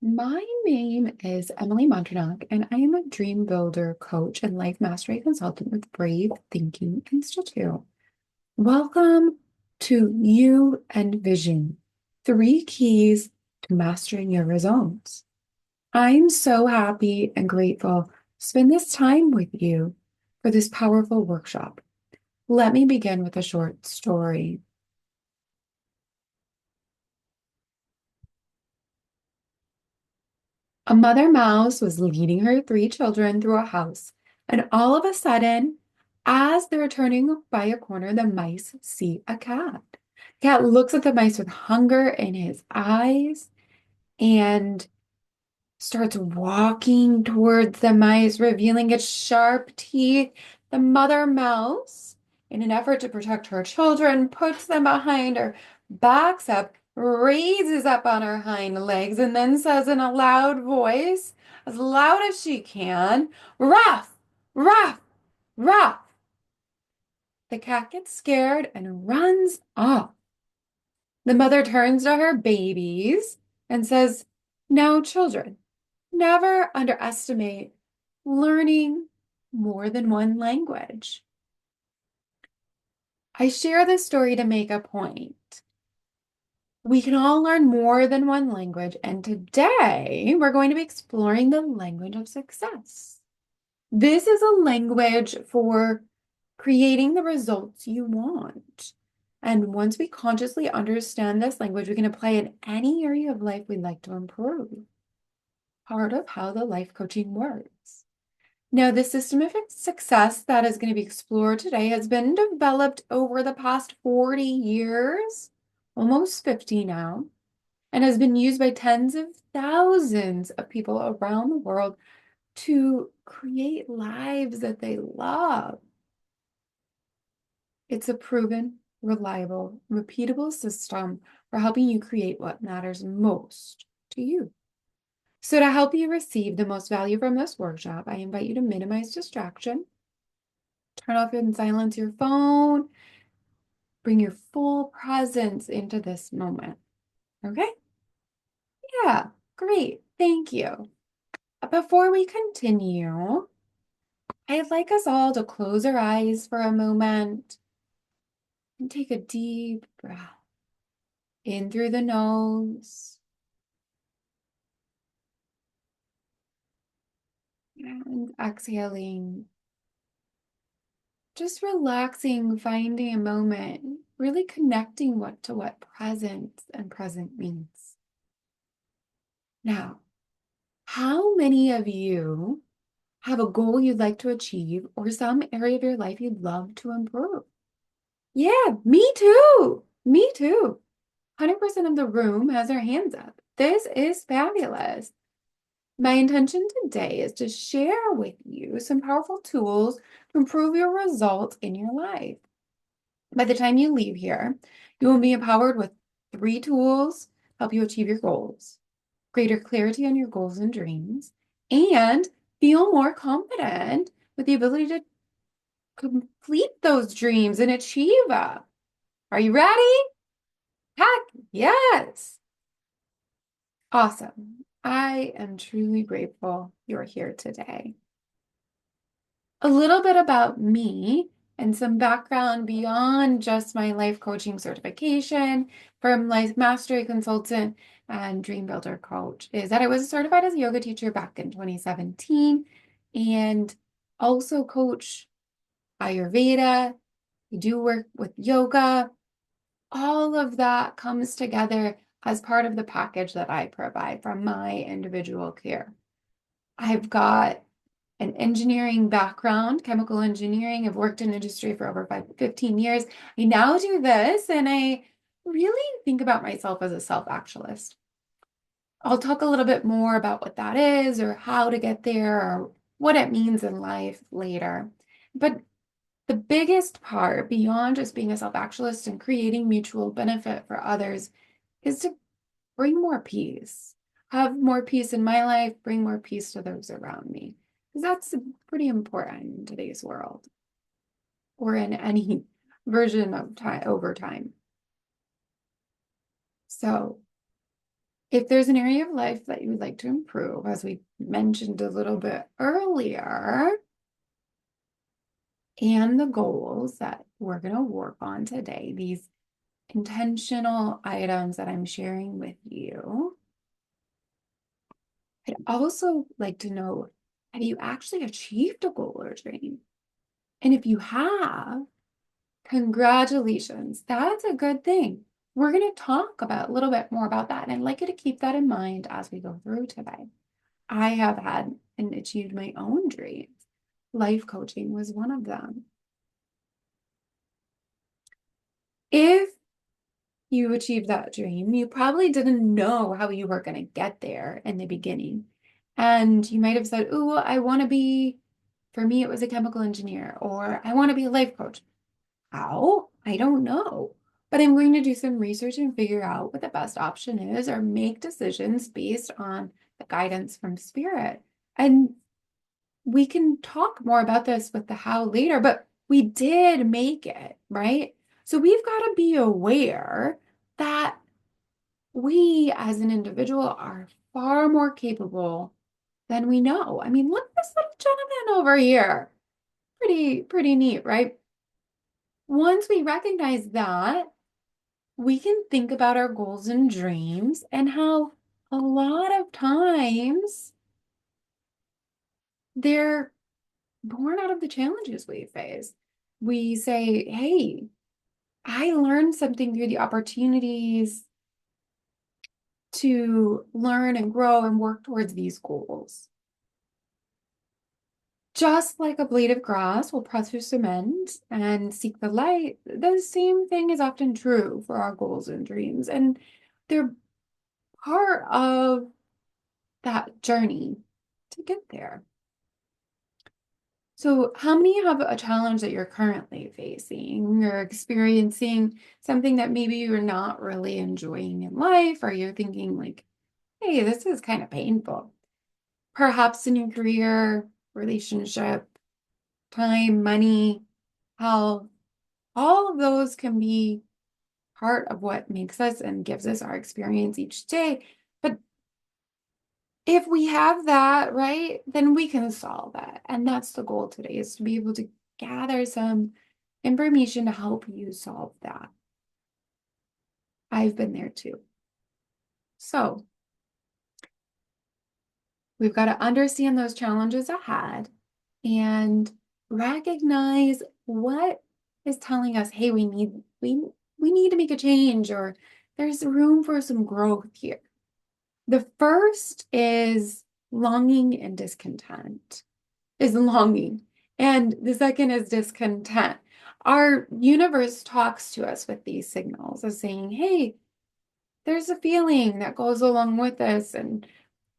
My name is Emily Montranac, and I am a dream builder coach and life mastery consultant with Brave Thinking Institute. Welcome to You and Vision, three keys to mastering your results. I'm so happy and grateful to spend this time with you for this powerful workshop. Let me begin with a short story. A mother mouse was leading her three children through a house, and all of a sudden, as they're turning by a corner, the mice see a cat. Cat looks at the mice with hunger in his eyes and starts walking towards the mice, revealing its sharp teeth. The mother mouse, in an effort to protect her children, puts them behind her, backs up, raises up on her hind legs, and then says in a loud voice, as loud as she can, "Ruff, ruff, ruff." The cat gets scared and runs off. The mother turns to her babies and says, "Now, children, never underestimate learning more than one language." I share this story to make a point. We can all learn more than one language, and today we're going to be exploring the language of success. This is a language for creating the results you want. And once we consciously understand this language, we can apply it in any area of life we'd like to improve. Part of how the life coaching works. Now, the system of success that is going to be explored today has been developed over the past 40 years, almost 50 now, and has been used by tens of thousands of people around the world to create lives that they love. It's a proven, reliable, repeatable system for helping you create what matters most to you. So to help you receive the most value from this workshop, I invite you to minimize distraction, turn off and silence your phone, bring your full presence into this moment. Okay? Yeah, great. Thank you. Before we continue, I'd like us all to close our eyes for a moment and take a deep breath in through the nose and exhaling. Just relaxing, finding a moment, really connecting what to what presence and present means. Now, how many of you have a goal you'd like to achieve or some area of your life you'd love to improve? Yeah, me too. Me too. 100% of the room has their hands up. This is fabulous. My intention today is to share with you some powerful tools to improve your results in your life. By the time you leave here, you will be empowered with three tools to help you achieve your goals, greater clarity on your goals and dreams, and feel more confident with the ability to complete those dreams and achieve them. Are you ready? Heck, yes. Awesome. I am truly grateful you're here today. A little bit about me and some background beyond just my life coaching certification from Life Mastery Consultant and Dream Builder Coach is that I was certified as a yoga teacher back in 2017 and also coach Ayurveda. I do work with yoga. All of that comes together as part of the package that I provide from my individual care. I've got an engineering background, chemical engineering. I've worked in industry for over 15 years. I now do this, and I really think about myself as a self-actualist. I'll talk a little bit more about what that is or how to get there or what it means in life later. But the biggest part beyond just being a self-actualist and creating mutual benefit for others is to bring more peace, have more peace in my life, bring more peace to those around me. Because that's pretty important in today's world or in any version of time over time. So If there's an area of life that you would like to improve, as we mentioned a little bit earlier, and the goals that we're going to work on today, these intentional items that I'm sharing with you, I'd also like to know, have you actually achieved a goal or dream? And if you have, congratulations. That's a good thing. We're going to talk about a little bit more about that. And I'd like you to keep that in mind as we go through today. I have had and achieved my own dreams. Life coaching was one of them. If you achieved that dream, you probably didn't know how you were going to get there in the beginning. And you might have said, oh, I want to be, for me, it was a chemical engineer, or I want to be a life coach. How? I don't know. But I'm going to do some research and figure out what the best option is or make decisions based on the guidance from spirit. And we can talk more about this with the how later, but we did make it, right? So we've got to be aware that we as an individual are far more capable than we know. I mean, look at this little gentleman over here. Pretty neat, right? Once we recognize that, we can think about our goals and dreams and how a lot of times they're born out of the challenges we face. We say, hey, I learned something through the opportunities to learn and grow and work towards these goals. Just like a blade of grass will press through cement and seek the light, the same thing is often true for our goals and dreams. And they're part of that journey to get there. So, how many have a challenge that you're currently facing or experiencing something that maybe you're not really enjoying in life, or you're thinking, like, hey, this is kind of painful? Perhaps in your career, relationship, time, money, health, all of those can be part of what makes us and gives us our experience each day. But if we have that, right, then we can solve that. And that's the goal today, is to be able to gather some information to help you solve that. I've been there too. So we've got to understand those challenges ahead and recognize what is telling us, hey, we need to make a change, or there's room for some growth here. The first is longing and discontent. Is longing. And the second is discontent. Our universe talks to us with these signals of saying, hey, there's a feeling that goes along with this. And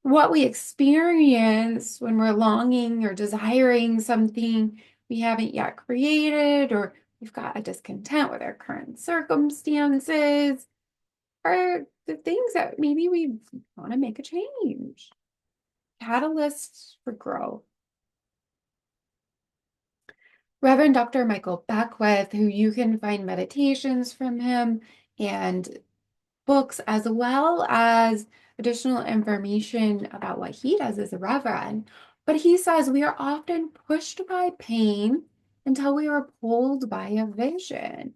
what we experience when we're longing or desiring something we haven't yet created, or we've got a discontent with our current circumstances, are the things that maybe we want to make a change. Catalysts for growth. Reverend Dr. Michael Beckwith, who you can find meditations from him and books, as well as additional information about what he does as a reverend. But he says we are often pushed by pain until we are pulled by a vision.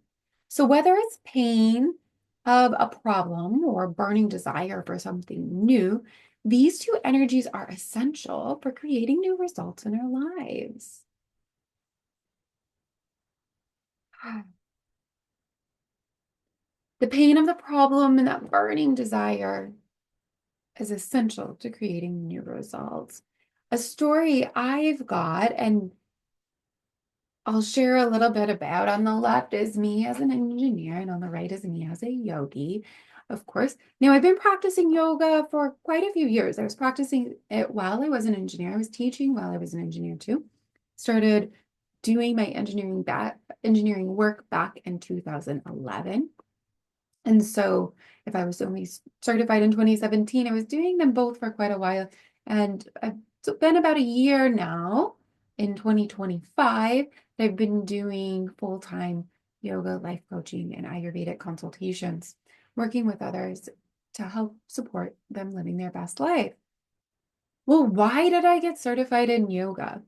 So whether it's pain of a problem or a burning desire for something new, these two energies are essential for creating new results in our lives. The pain of the problem and that burning desire is essential to creating new results. A story I've got, and I'll share a little bit about. On the left is me as an engineer, and on the right is me as a yogi, of course. Now, I've been practicing yoga for quite a few years. I was practicing it while I was an engineer. I was teaching while I was an engineer too. Started doing my engineering work back in 2011. And so if I was only certified in 2017, I was doing them both for quite a while. And it's been about a year now, in 2025, that I've been doing full-time yoga, life coaching, and Ayurvedic consultations, working with others to help support them living their best life. Well, why did I get certified in yoga?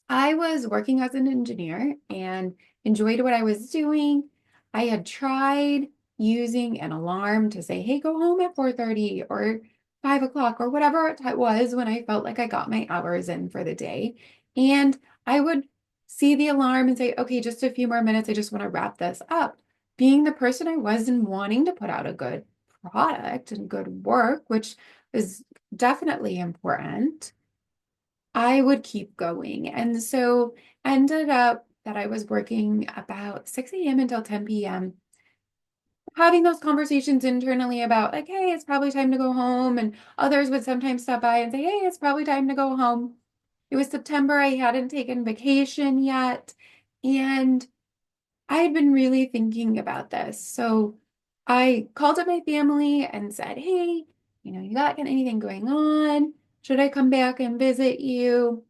I was working as an engineer and enjoyed what I was doing. I had tried using an alarm to say, hey, go home at 4:30 or 5 o'clock or whatever it was when I felt like I got my hours in for the day. And I would see the alarm and say, okay, just a few more minutes. I just want to wrap this up. Being the person I was and wanting to put out a good product and good work, which is definitely important, I would keep going. And so ended up that I was working about 6 a.m. until 10 p.m., having those conversations internally about like, hey, it's probably time to go home. And others would sometimes stop by and say, hey, it's probably time to go home. It was September. I hadn't taken vacation yet. And I had been really thinking about this. So I called up my family and said, hey, you got anything going on? Should I come back and visit you?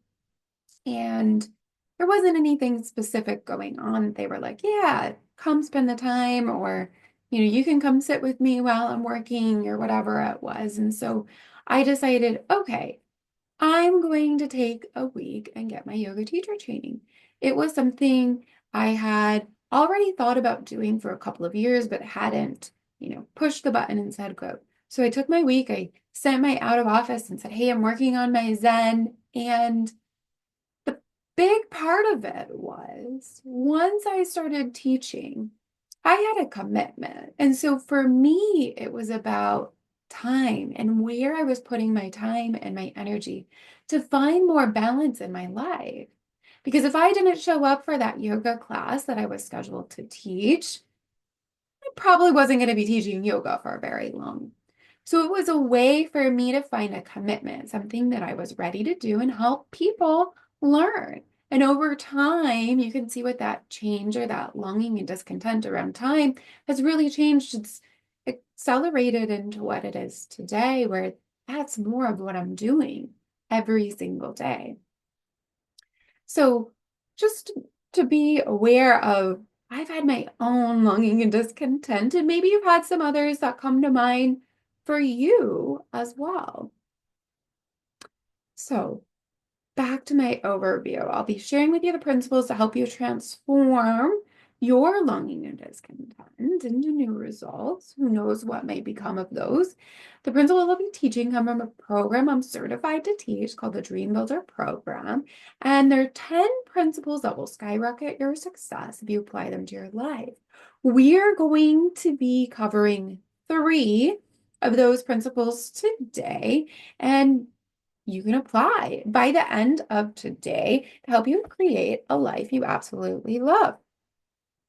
And there wasn't anything specific going on. They were like, yeah, come spend the time, or, you can come sit with me while I'm working, or whatever it was. And so I decided, okay, I'm going to take a week and get my yoga teacher training. It was something I had already thought about doing for a couple of years, but hadn't, pushed the button and said go. So I took my week, I sent my out of office and said, hey, I'm working on my Zen. And the big part of it was once I started teaching, I had a commitment. And so for me, it was about time and where I was putting my time and my energy to find more balance in my life. Because if I didn't show up for that yoga class that I was scheduled to teach, I probably wasn't going to be teaching yoga for very long. So it was a way for me to find a commitment, something that I was ready to do and help people learn. And over time, you can see what that change or that longing and discontent around time has really changed. It's accelerated into what it is today, where that's more of what I'm doing every single day. So just to be aware of, I've had my own longing and discontent, and maybe you've had some others that come to mind for you as well. So back to my overview. I'll be sharing with you the principles to help you transform your longing and discontent into new results. Who knows what may become of those? The principles I'll be teaching come from a program I'm certified to teach called the Dream Builder Program. And there are 10 principles that will skyrocket your success if you apply them to your life. We're going to be covering 3 of those principles today. And you can apply by the end of today to help you create a life you absolutely love.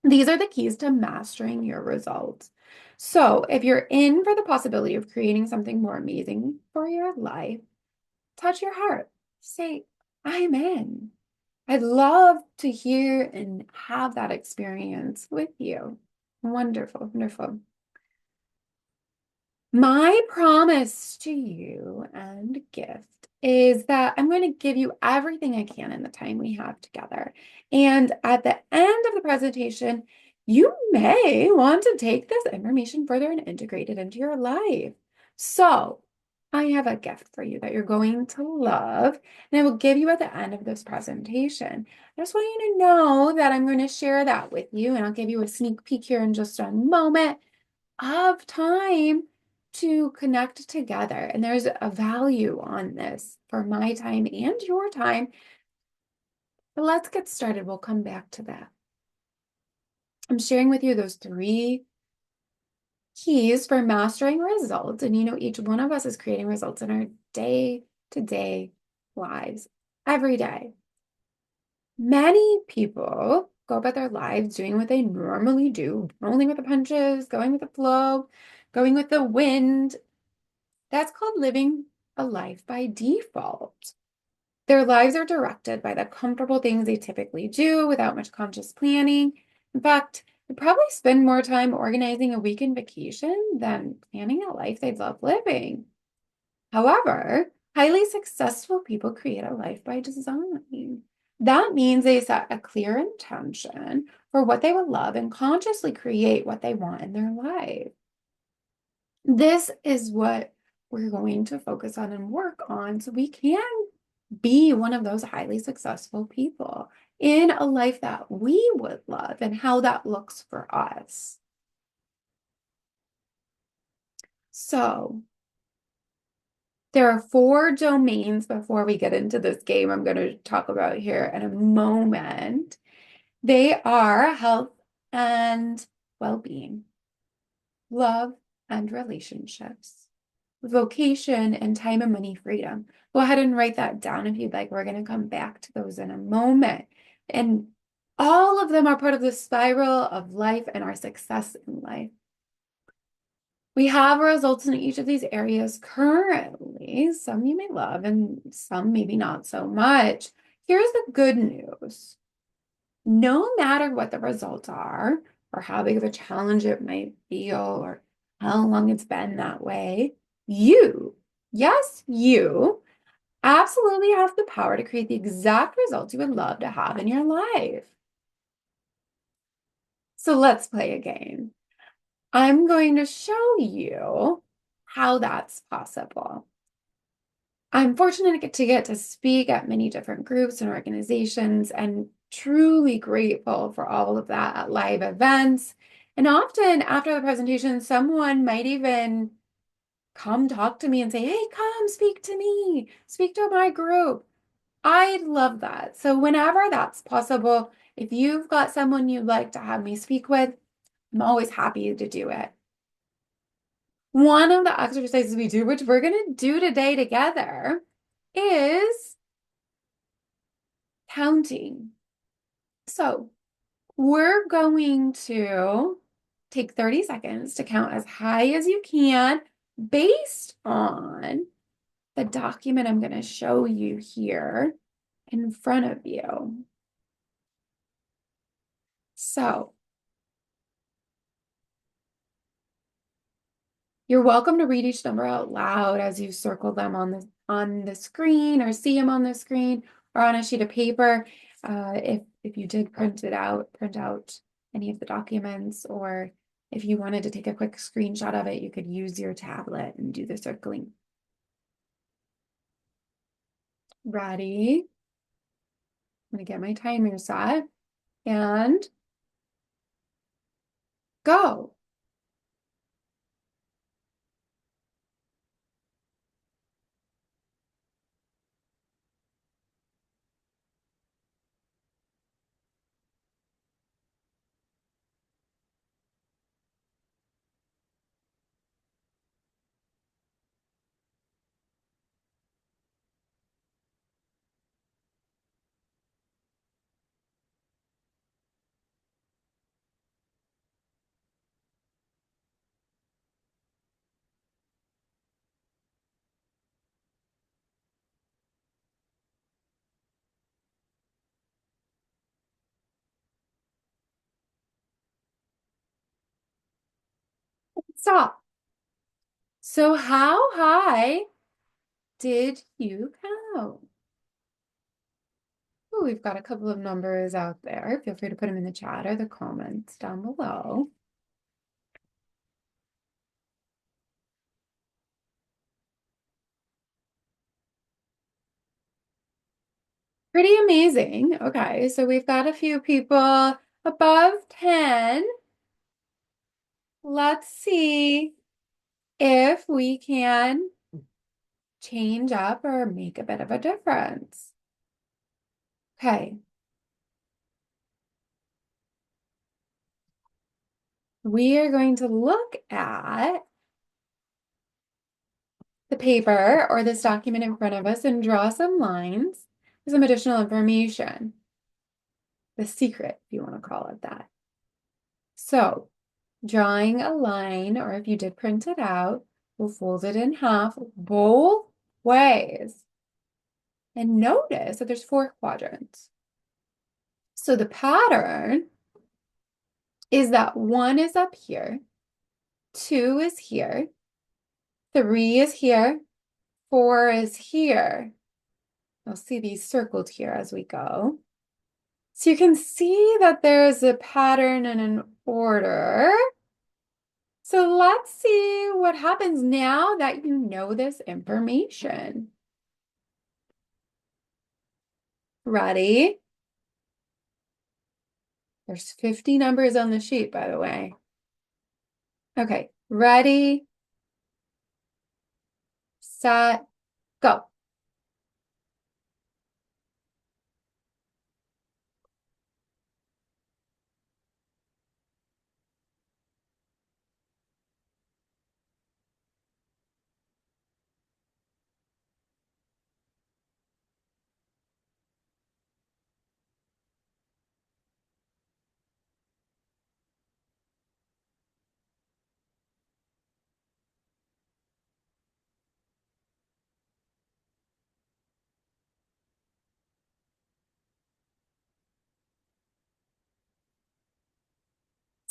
These are the keys to mastering your results. So, if you're in for the possibility of creating something more amazing for your life, touch your heart. Say, I'm in. I'd love to hear and have that experience with you. Wonderful, wonderful. My promise to you and gift is that I'm going to give you everything I can in the time we have together. And at the end of the presentation, you may want to take this information further and integrate it into your life. So I have a gift for you that you're going to love, and I will give you at the end of this presentation. I just want you to know that I'm going to share that with you, and I'll give you a sneak peek here in just a moment of time to connect together. And there's a value on this for my time and your time. But let's get started. We'll come back to that. I'm sharing with you those 3 keys for mastering results. And each one of us is creating results in our day-to-day lives every day. Many people go about their lives doing what they normally do, rolling with the punches, going with the flow, going with the wind. That's called living a life by default. Their lives are directed by the comfortable things they typically do without much conscious planning. In fact, they probably spend more time organizing a weekend vacation than planning a life they'd love living. However, highly successful people create a life by design. That means they set a clear intention for what they would love and consciously create what they want in their life. This is what we're going to focus on and work on so we can be one of those highly successful people in a life that we would love and how that looks for us. So, there are four domains before we get into this game I'm going to talk about here in a moment. They are health and well-being, love and relationships, vocation, and time and money freedom. Go ahead and write that down if you'd like. We're going to come back to those in a moment. And all of them are part of the spiral of life and our success in life. We have results in each of these areas currently. Some you may love and some maybe not so much. Here's the good news. No matter what the results are, or how big of a challenge it might feel, or how long it's been that way, you, yes, you, absolutely have the power to create the exact results you would love to have in your life. So let's play a game. I'm going to show you how that's possible. I'm fortunate to get to speak at many different groups and organizations and truly grateful for all of that at live events. And often after the presentation, someone might even come talk to me and say, hey, come speak to me, speak to my group. I love that. So whenever that's possible, if you've got someone you'd like to have me speak with, I'm always happy to do it. One of the exercises we do, which we're going to do today together, is counting. So we're going to take 30 seconds to count as high as you can based on the document I'm going to show you here in front of you. So you're welcome to read each number out loud as you circle them on the screen or see them on the screen or on a sheet of paper. If you did print out any of the documents, or if you wanted to take a quick screenshot of it, you could use your tablet and do the circling. Ready? I'm gonna get my timer set and go. Stop. So how high did you count? Oh, we've got a couple of numbers out there. Feel free to put them in the chat or the comments down below. Pretty amazing. Okay, so we've got a few people above 10. Let's see if we can change up or make a bit of a difference. Okay, we are going to look at the paper or this document in front of us and draw some lines for some additional information. The secret, if you want to call it that. So, drawing a line, or if you did print it out, we'll fold it in half both ways. And notice that there's 4 quadrants. So the pattern is that 1 is up here, 2 is here, 3 is here, 4 is here. You'll see these circled here as we go. So you can see that there's a pattern and an order. So let's see what happens now that you know this information. Ready? There's 50 numbers on the sheet, by the way. Okay, ready, set, go.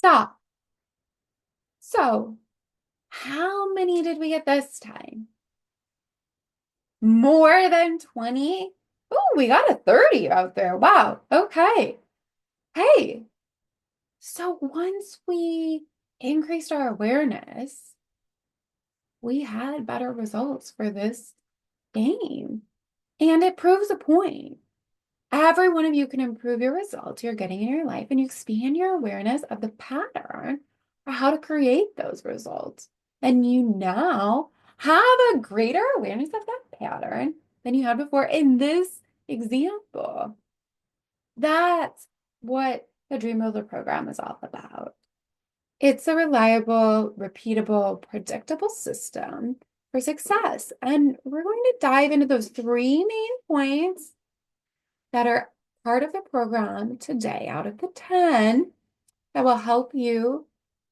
Stop. So, how many did we get this time? More than 20? Oh, we got a 30 out there. Wow. Okay. Hey, so once we increased our awareness, we had better results for this game. And it proves a point. Every one of you can improve your results you're getting in your life and you expand your awareness of the pattern or how to create those results. And you now have a greater awareness of that pattern than you had before in this example. That's what the Dream Builder program is all about. It's a reliable, repeatable, predictable system for success. And we're going to dive into those three main points that are part of the program today out of the 10 that will help you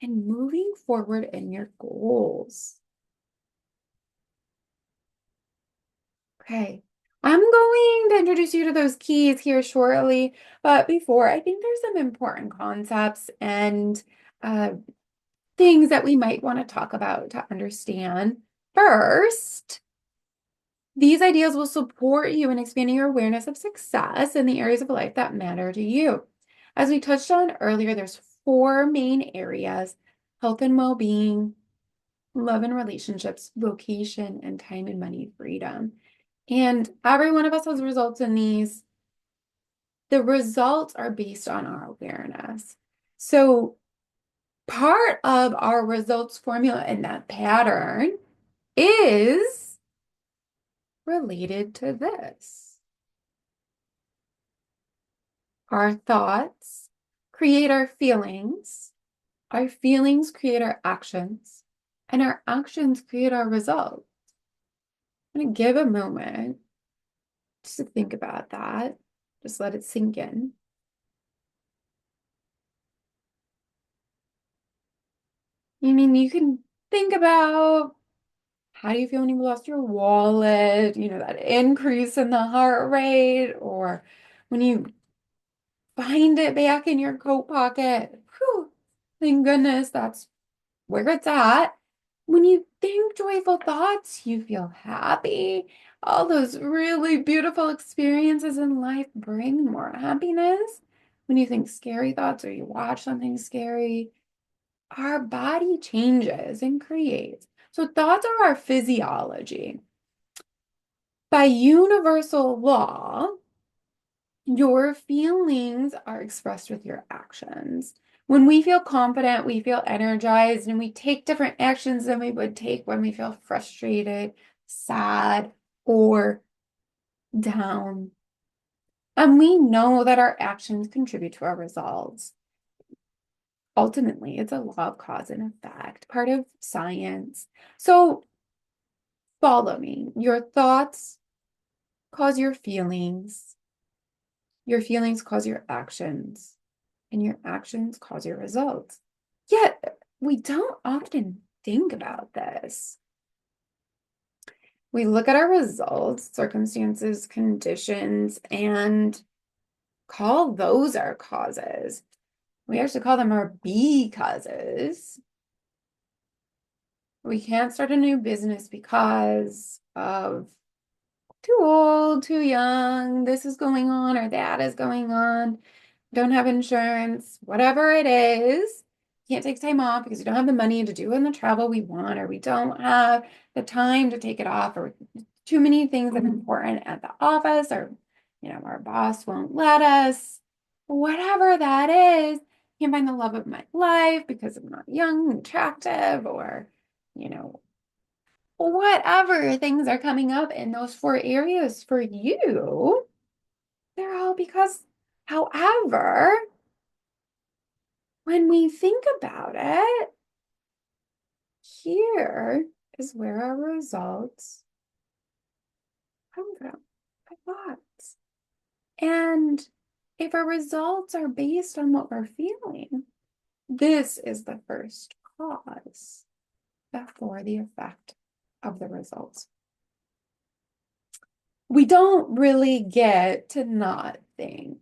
in moving forward in your goals. Okay, I'm going to introduce you to those keys here shortly, but before, I think there's some important concepts and uh, things that we might want to talk about to understand. First, these ideas will support you in expanding your awareness of success in the areas of life that matter to you. As we touched on earlier, there's four main areas: health and well-being, love and relationships, vocation, and time and money freedom. And every one of us has results in these. The results are based on our awareness. So part of our results formula in that pattern is related to this. Our thoughts create our feelings create our actions, and our actions create our results. I'm going to give a moment just to think about that. Just let it sink in. I mean, you can think about how do you feel when you lost your wallet, that increase in the heart rate, or when you find it back in your coat pocket. Whew, thank goodness that's where it's at. When you think joyful thoughts, you feel happy. All those really beautiful experiences in life bring more happiness. When you think scary thoughts or you watch something scary, our body changes and creates. So thoughts are our physiology. By universal law, your feelings are expressed with your actions. When we feel confident, we feel energized, and we take different actions than we would take when we feel frustrated, sad, or down. And we know that our actions contribute to our results. Ultimately, it's a law of cause and effect, part of science. So follow me. Your thoughts cause your feelings cause your actions, and your actions cause your results. Yet, we don't often think about this. We look at our results, circumstances, conditions, and call those our causes. We actually call them our B causes. We can't start a new business because of too old, too young, this is going on or that is going on, don't have insurance, whatever it is. can't take time off because we don't have the money to do in the travel we want, or we don't have the time to take it off, or too many things that are important at the office, or our boss won't let us, whatever that is, can't find the love of my life because I'm not young and attractive, or you know, whatever things are coming up in those four areas for you, they're all because, however, when we think about it, here is where our results come from, our thoughts. And if our results are based on what we're feeling, this is the first cause before the effect of the results. We don't really get to not think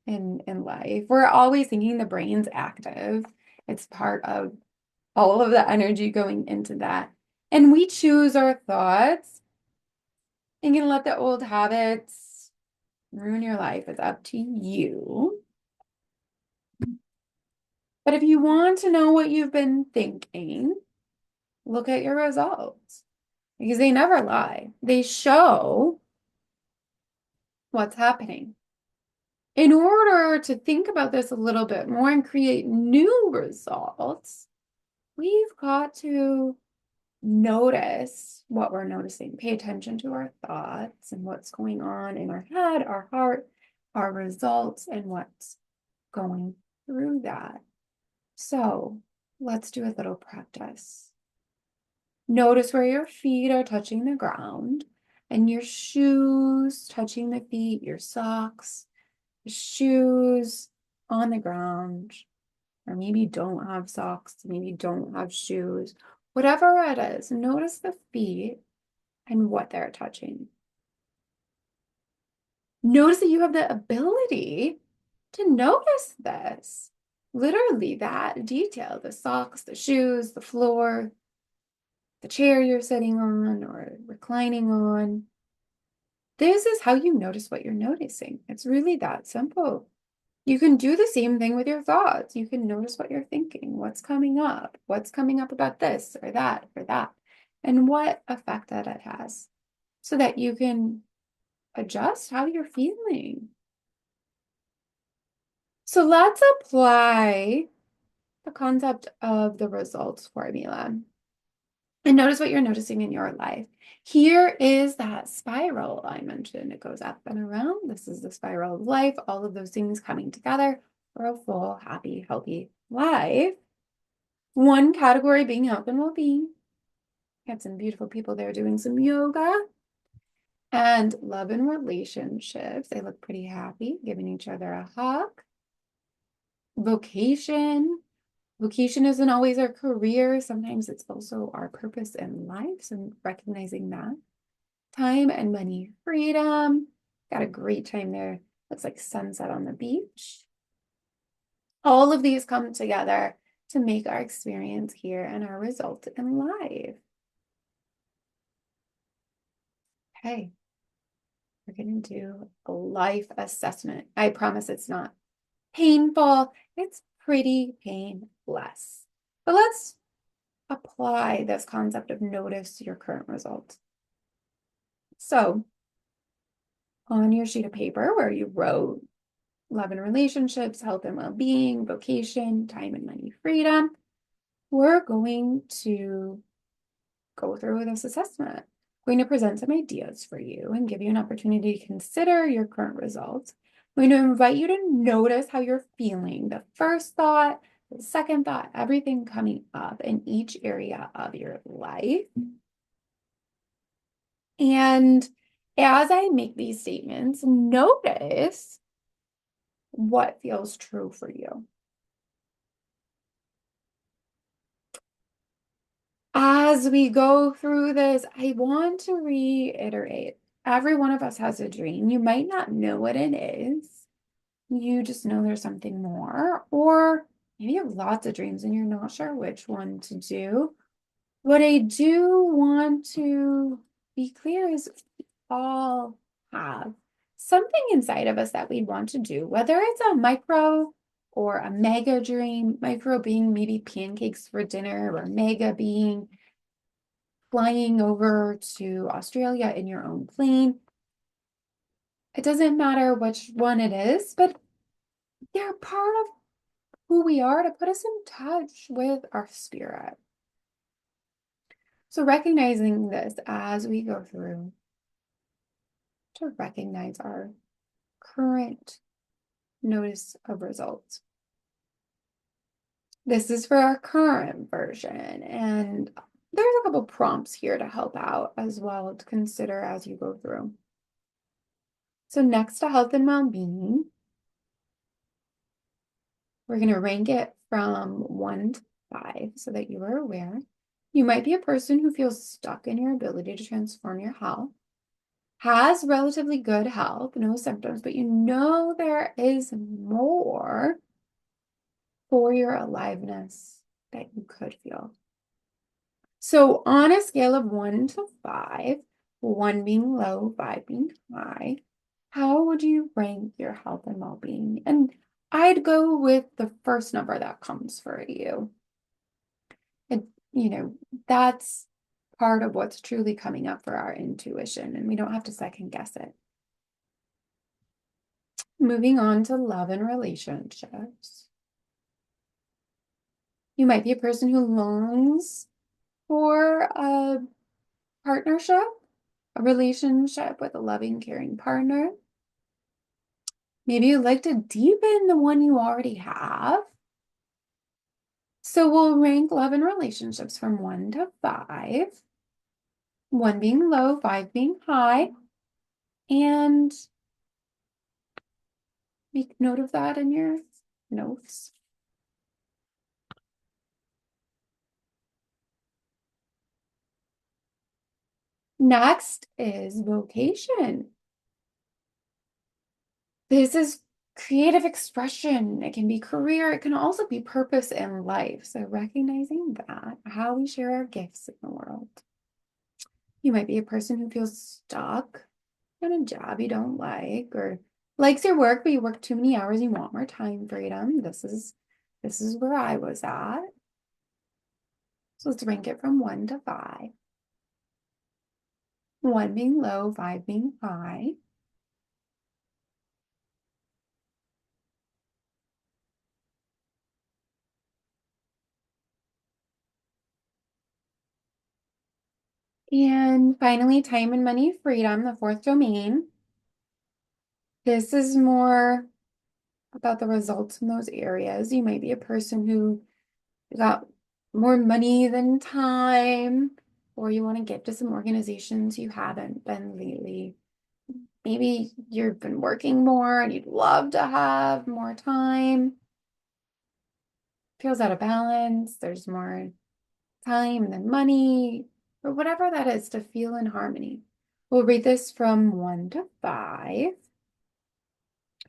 in life. We're always thinking, the brain's active. It's part of all of the energy going into that. And we choose our thoughts. You can let the old habits ruin your life. It's up to you. But if you want to know what you've been thinking, look at your results, because they never lie. They show what's happening. In order to think about this a little bit more and create new results, we've got to notice what we're noticing. Pay attention to our thoughts and what's going on in our head, our heart, our results, and what's going through that. So let's do a little practice. Notice where your feet are touching the ground and your shoes touching the feet, your socks, the shoes on the ground, or maybe don't have socks, maybe don't have shoes, whatever it is. Notice the feet and what they're touching. Notice that you have the ability to notice this. Literally that detail, the socks, the shoes, the floor, the chair you're sitting on or reclining on. This is how you notice what you're noticing. It's really that simple. You can do the same thing with your thoughts. You can notice what you're thinking, what's coming up about this or that, and what effect that it has, so that you can adjust how you're feeling. So let's apply the concept of the results formula and notice what you're noticing in your life. Here is that spiral I mentioned. It goes up and around. This is the spiral of life, all of those things coming together for a full, happy, healthy life. One category being health and well-being. Got some beautiful people there doing some yoga. And love and relationships. They look pretty happy, giving each other a hug. Vocation. Vocation isn't always our career. Sometimes it's also our purpose in life. So recognizing that. Time and money freedom. Got a great time there. Looks like sunset on the beach. All of these come together to make our experience here and our result in life. Okay. We're going to do a life assessment. I promise it's not painful. It's pretty painless. But let's apply this concept of notice to your current results. So on your sheet of paper where you wrote love and relationships, health and well-being, vocation, time and money freedom, we're going to go through this assessment. I'm going to present some ideas for you and give you an opportunity to consider your current results. I'm going to invite you to notice how you're feeling, the first thought, the second thought, everything coming up in each area of your life. And as I make these statements, notice what feels true for you. As we go through this, I want to reiterate, every one of us has a dream. You might not know what it is. You just know there's something more, or maybe you have lots of dreams and you're not sure which one to do. What I do want to be clear is we all have something inside of us that we want to do, whether it's a micro or a mega dream, micro being maybe pancakes for dinner, or mega being flying over to Australia in your own plane. It doesn't matter which one it is, but they're part of who we are to put us in touch with our spirit. So recognizing this as we go through, to recognize our current notice of results. This is for our current version, and there's a couple prompts here to help out as well to consider as you go through. So next to health and well-being, we're going to rank it from 1 to 5 so that you are aware. You might be a person who feels stuck in your ability to transform your health, has relatively good health, no symptoms, but you know there is more for your aliveness that you could feel. So on a scale of 1 to 5, 1 being low, 5 being high, how would you rank your health and well-being? And I'd go with the first number that comes for you. And, that's part of what's truly coming up for our intuition, and we don't have to second guess it. Moving on to love and relationships. You might be a person who longs for a partnership, a relationship with a loving, caring partner. Maybe you'd like to deepen the one you already have. So we'll rank love and relationships from 1 to 5, 1 being low, 5 being high, and make note of that in your notes. Next is vocation. This is creative expression. It can be career. It can also be purpose in life. So recognizing that, how we share our gifts in the world. You might be a person who feels stuck in a job you don't like, or likes your work, but you work too many hours, you want more time freedom. This is where I was at. So let's rank it from 1 to 5. 1 being low, 5 being high. And finally, time and money freedom, the 4th domain. This is more about the results in those areas. You might be a person who got more money than time, or you want to give to some organizations you haven't been lately. Maybe you've been working more and you'd love to have more time. Feels out of balance. There's more time than money, or whatever that is to feel in harmony. We'll read this from 1 to 5.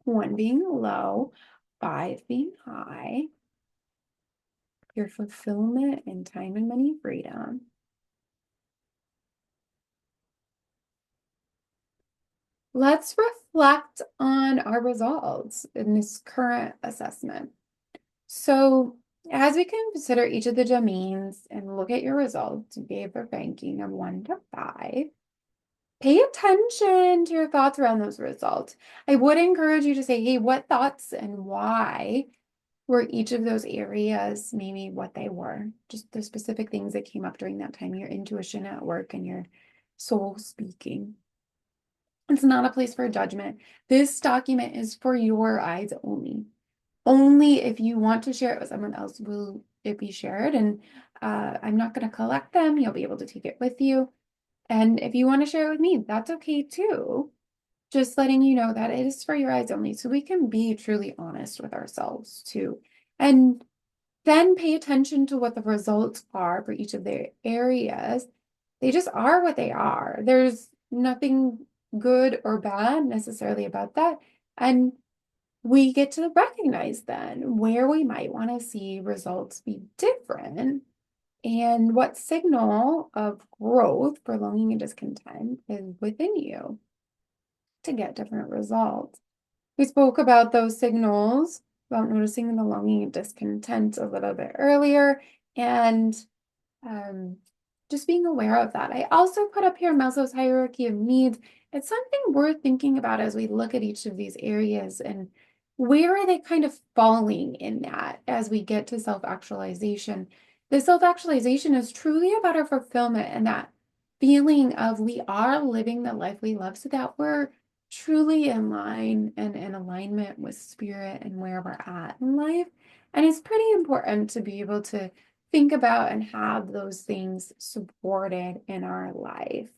1 being low, 5 being high. Your fulfillment and time and money freedom. Let's reflect on our results in this current assessment. So as we consider each of the domains and look at your results, you gave a ranking of 1 to 5. Pay attention to your thoughts around those results. I would encourage you to say, hey, what thoughts and why were each of those areas, maybe what they were, just the specific things that came up during that time, your intuition at work and your soul speaking. It's not a place for judgment. This document is for your eyes only. Only if you want to share it with someone else will it be shared. And I'm not going to collect them. You'll be able to take it with you. And if you want to share it with me, that's okay too. Just letting you know that it is for your eyes only. So we can be truly honest with ourselves too. And then pay attention to what the results are for each of their areas. They just are what they are. There's nothing good or bad necessarily about that. And we get to recognize then where we might want to see results be different and what signal of growth for longing and discontent is within you to get different results. We spoke about those signals about noticing the longing and discontent a little bit earlier, and um, just being aware of that. I also put up here Maslow's hierarchy of needs. It's something worth thinking about as we look at each of these areas and where are they kind of falling in that as we get to self-actualization. The self-actualization is truly about our fulfillment and that feeling of we are living the life we love so that we're truly in line and in alignment with spirit and where we're at in life. And it's pretty important to be able to think about and have those things supported in our life.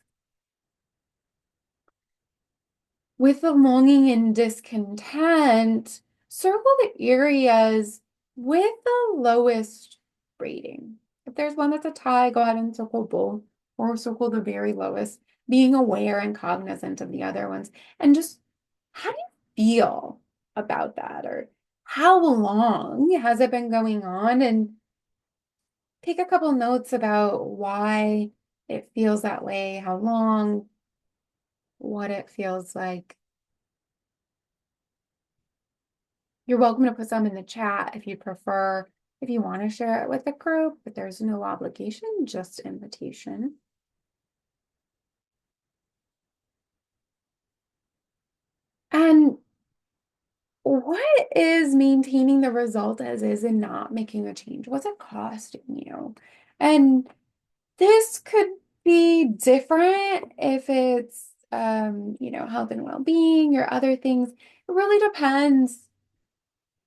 With the longing and discontent, circle the areas with the lowest rating. If there's one that's a tie, go ahead and circle both or circle the very lowest, being aware and cognizant of the other ones. And just how do you feel about that? Or how long has it been going on? And take a couple notes about why it feels that way, how long, what it feels like. You're welcome to put some in the chat if you prefer, if you want to share it with the group, but there's no obligation, just invitation. And what is maintaining the result as is and not making a change? What's it costing you? And this could be different if it's, health and well-being or other things. It really depends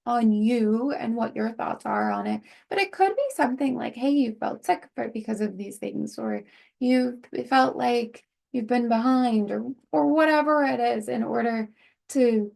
on you and what your thoughts are on it. But it could be something like, hey, you felt sick because of these things, or you felt like you've been behind, or whatever it is, in order to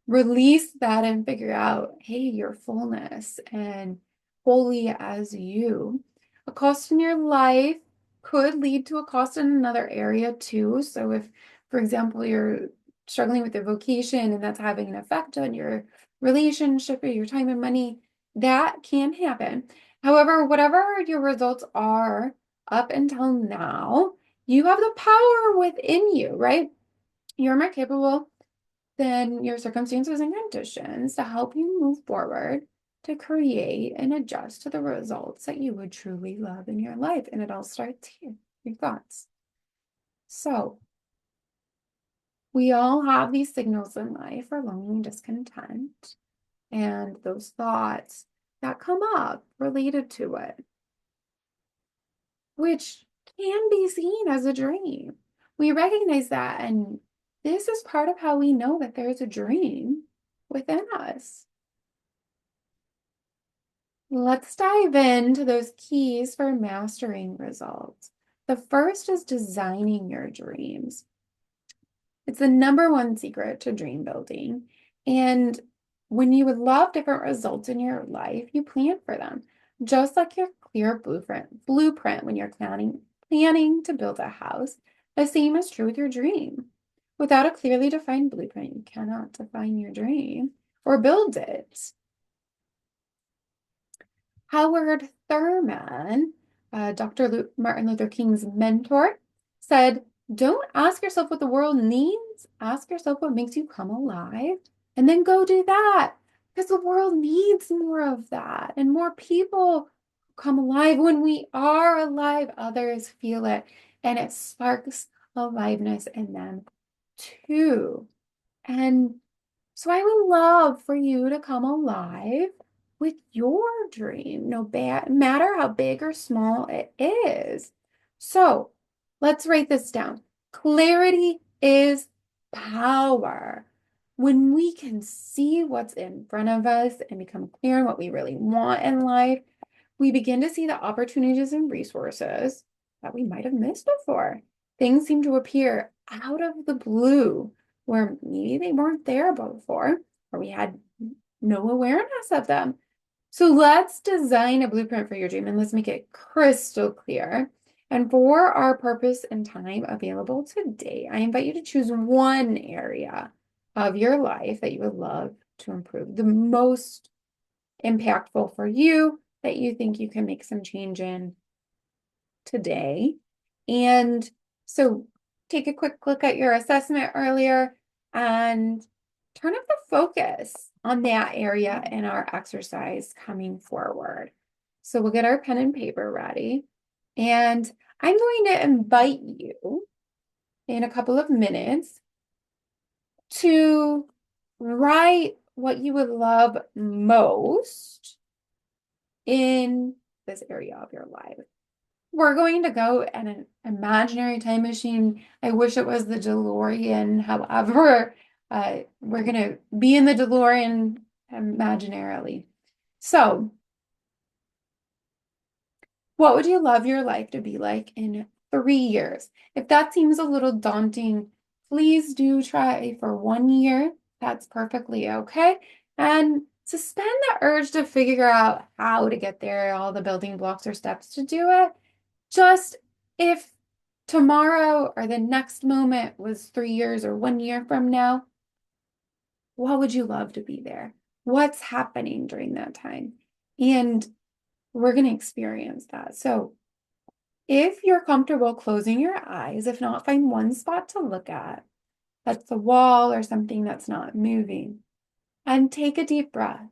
release that and figure out, hey, your fullness and wholly as you. A cost in your life could lead to a cost in another area too. So if, for example, you're struggling with a vocation and that's having an effect on your relationship or your time and money, that can happen. However, whatever your results are up until now, you have the power within you, right? You're more capable than your circumstances and conditions to help you move forward to create and adjust to the results that you would truly love in your life. And it all starts here, your thoughts. So we all have these signals in life for longing and discontent and those thoughts that come up related to it, which can be seen as a dream. We recognize that, and this is part of how we know that there's a dream within us. Let's dive into those keys for mastering results. The first is designing your dreams. It's the number one secret to dream building. And when you would love different results in your life, you plan for them. Just like your clear blueprint when you're planning to build a house, the same is true with your dream. Without a clearly defined blueprint, you cannot define your dream or build it. Howard Thurman, Martin Luther King's mentor, said, don't ask yourself what the world needs. Ask yourself what makes you come alive, and then go do that. Because the world needs more of that, and more people come alive. When we are alive, others feel it, and it sparks aliveness in them too. And so I would love for you to come alive with your dream, no matter how big or small it is. So let's write this down. Clarity is power. When we can see what's in front of us and become clear on what we really want in life, we begin to see the opportunities and resources that we might have missed before. Things seem to appear out of the blue where maybe they weren't there before, or we had no awareness of them. So let's design a blueprint for your dream and let's make it crystal clear. And for our purpose and time available today, I invite you to choose one area of your life that you would love to improve, the most impactful for you that you think you can make some change in today. And so take a quick look at your assessment earlier and turn up the focus on that area in our exercise coming forward. So we'll get our pen and paper ready. And I'm going to invite you in a couple of minutes to write what you would love most in this area of your life. We're going to go in an imaginary time machine. I wish it was the DeLorean. However, we're going to be in the DeLorean imaginarily. So, what would you love your life to be like in 3 years? If that seems a little daunting, please do try for 1 year. That's perfectly okay. And suspend the urge to figure out how to get there, all the building blocks or steps to do it. Just if tomorrow or the next moment was 3 years or 1 year from now, what would you love to be there? What's happening during that time? And we're going to experience that. So if you're comfortable closing your eyes, if not, find one spot to look at. That's the wall or something that's not moving. And take a deep breath.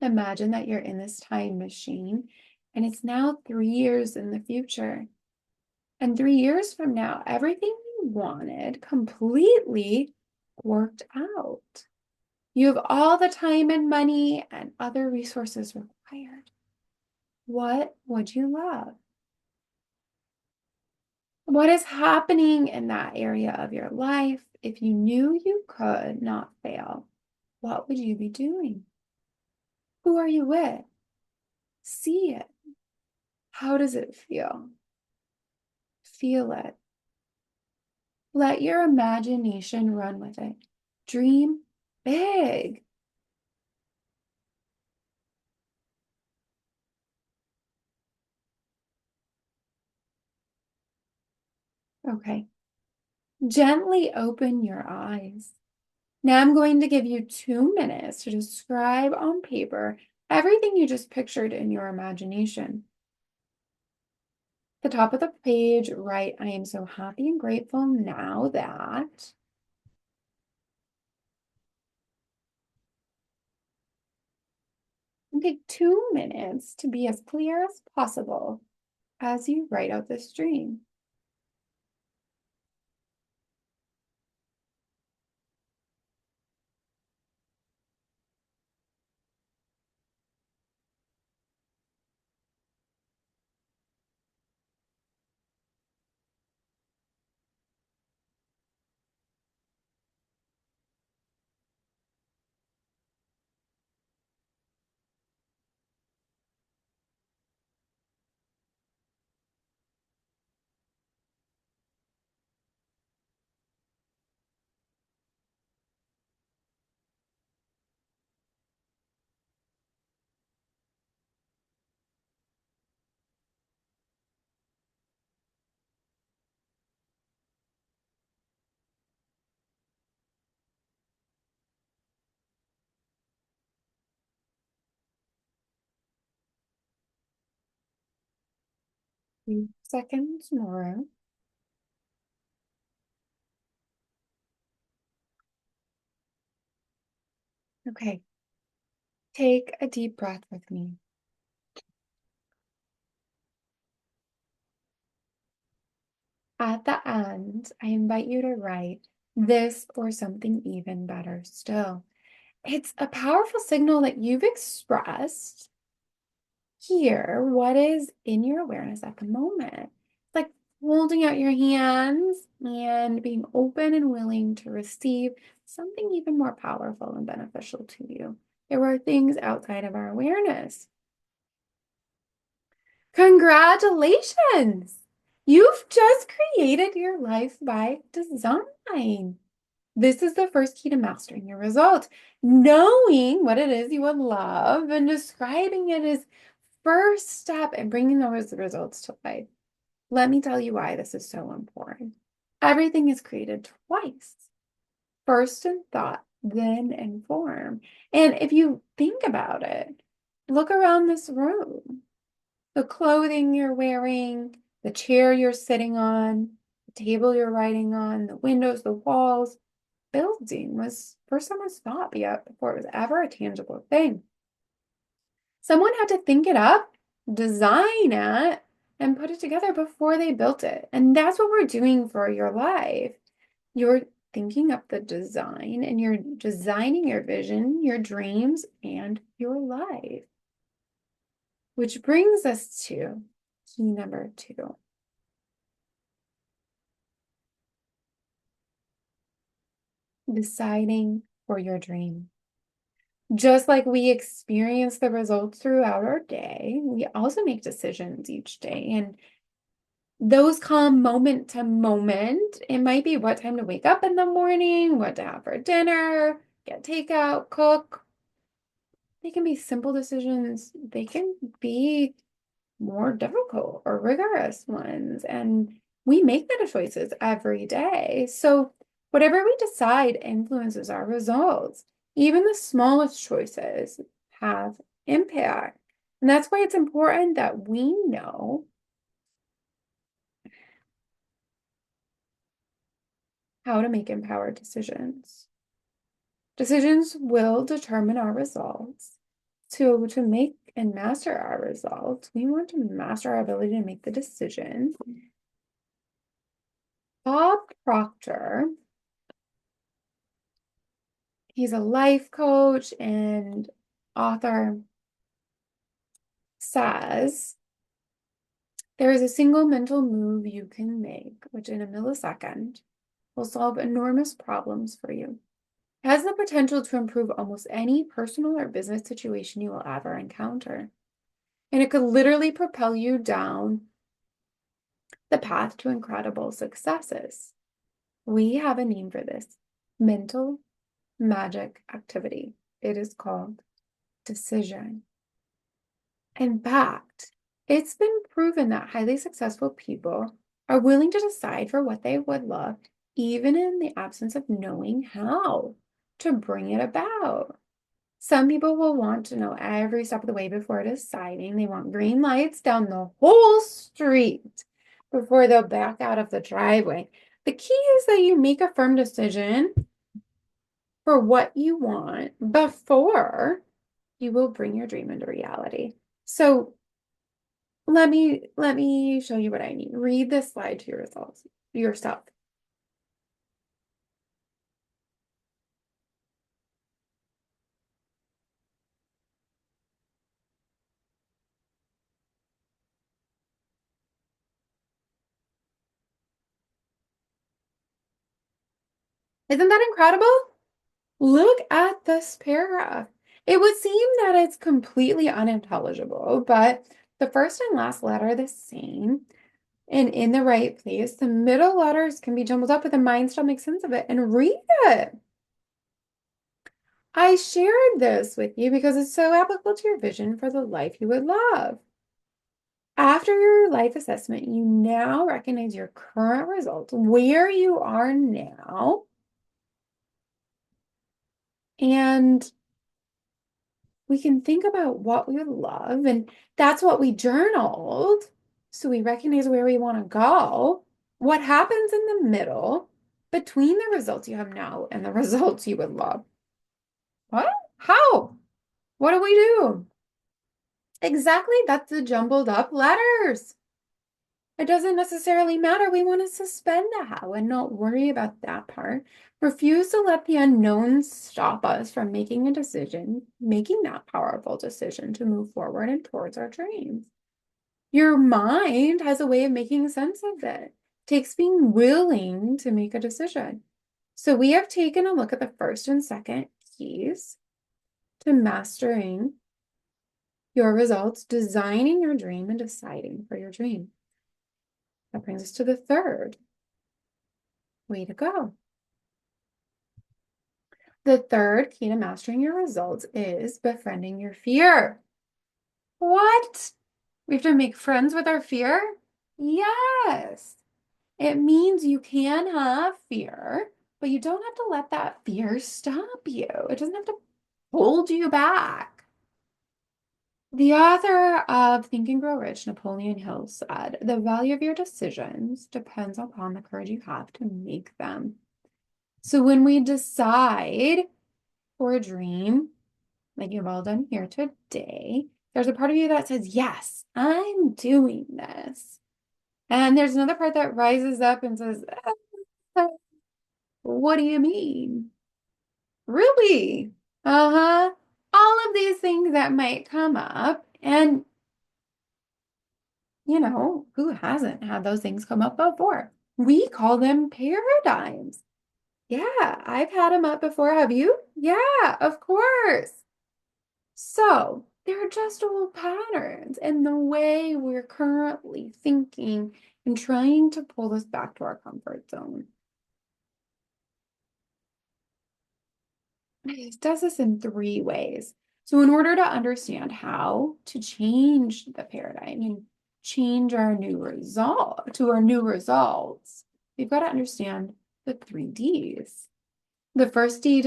Imagine that you're in this time machine and it's now 3 years in the future. And 3 years from now, everything you wanted completely worked out. You have all the time and money and other resources required. What would you love? What is happening in that area of your life? If you knew you could not fail, what would you be doing? Who are you with? See it. How does it feel? Feel it. Let your imagination run with it. Dream big. Okay. Gently open your eyes. Now I'm going to give you 2 minutes to describe on paper everything you just pictured in your imagination. The top of the page, write, I am so happy and grateful now that. And take 2 minutes to be as clear as possible as you write out this dream. Few seconds more. Okay. Take a deep breath with me. At the end, I invite you to write this or something even better still. It's a powerful signal that you've expressed here what is in your awareness at the moment. It's like holding out your hands and being open and willing to receive something even more powerful and beneficial to you. There are things outside of our awareness. Congratulations! You've just created your life by design. This is the first key to mastering your results. Knowing what it is you would love and describing it as first step in bringing those results to life. Let me tell you why this is so important. Everything is created twice. First in thought, then in form. And if you think about it, look around this room. The clothing you're wearing, the chair you're sitting on, the the table you're writing on, the windows, the walls. Building was first someone's thought yet before it was ever a tangible thing. Someone had to think it up, design it, and put it together before they built it. And that's what we're doing for your life. You're thinking up the design and you're designing your vision, your dreams, and your life. Which brings us to key number 2. Deciding for your dream. Just like we experience the results throughout our day, we also make decisions each day. And those come moment to moment. It might be what time to wake up in the morning, what to have for dinner, get takeout, cook. They can be simple decisions. They can be more difficult or rigorous ones. And we make better choices every day. So whatever we decide influences our results. Even the smallest choices have impact. And that's why it's important that we know how to make empowered decisions. Decisions will determine our results. So to make and master our results, we want to master our ability to make the decision. Bob Proctor, he's a life coach and author, says there is a single mental move you can make, which in a millisecond will solve enormous problems for you. It has the potential to improve almost any personal or business situation you will ever encounter. And it could literally propel you down the path to incredible successes. We have a name for this: mental magic activity. It is called decision. In fact, it's been proven that highly successful people are willing to decide for what they would love, even in the absence of knowing how to bring it about. Some people will want to know every step of the way before deciding. They want green lights down the whole street before they'll back out of the driveway. The key is that you make a firm decision for what you want before you will bring your dream into reality. So let me show you what I mean. Read this slide to yourself. Isn't that incredible? Look at this paragraph. It would seem that it's completely unintelligible, but the first and last letter are the same and in the right place. The middle letters can be jumbled up, but the mind still makes sense of it. And read it. I shared this with you because it's so applicable to your vision for the life you would love. After your life assessment, you now recognize your current results, where you are now, and we can think about what we would love, and that's what we journaled. So we recognize where we want to go, what happens in the middle between the results you have now and the results you would love. What? How? What do we do? Exactly, that's the jumbled up letters. It doesn't necessarily matter. We want to suspend the how and not worry about that part. Refuse to let the unknown stop us from making a decision, making that powerful decision to move forward and towards our dreams. Your mind has a way of making sense of it. It takes being willing to make a decision. So we have taken a look at the first and second keys to mastering your results, designing your dream, and deciding for your dream. That brings us to the third way to go. The third key to mastering your results is befriending your fear. What? We have to make friends with our fear? Yes. It means you can have fear, but you don't have to let that fear stop you. It doesn't have to hold you back. The author of Think and Grow Rich, Napoleon Hill, said, "The value of your decisions depends upon the courage you have to make them." So when we decide for a dream, like you've all done here today, there's a part of you that says, yes, I'm doing this. And there's another part that rises up and says, what do you mean? Really? Uh-huh. All of these things that might come up. And, who hasn't had those things come up before? We call them paradigms. Yeah, I've had them up before. Have you? Yeah, of course. So they're just old patterns and the way we're currently thinking and trying to pull us back to our comfort zone. It does this in three ways. So in order to understand how to change the paradigm and change our new result to our new results, we've got to understand the three Ds. The first D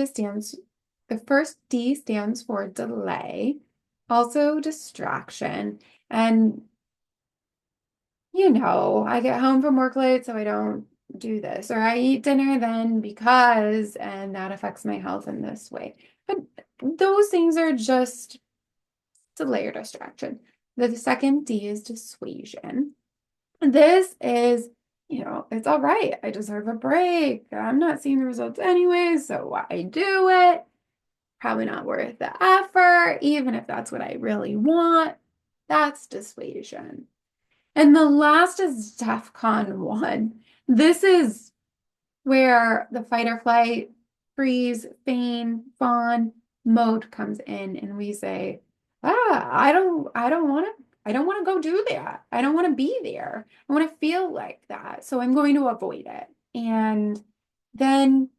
stands for delay, also distraction. And I get home from work late, so I don't do this, or I eat dinner then because, and that affects my health in this way. But those things are just delay or distraction. The second D is dissuasion. This is, it's all right. I deserve a break. I'm not seeing the results anyway, so why do it? Probably not worth the effort, even if that's what I really want. That's dissuasion. And the last is DEFCON 1. This is where the fight or flight, freeze, feign, fawn mode comes in, and we say, I don't want to go do that. I don't want to be there. I want to feel like that. So I'm going to avoid it. And then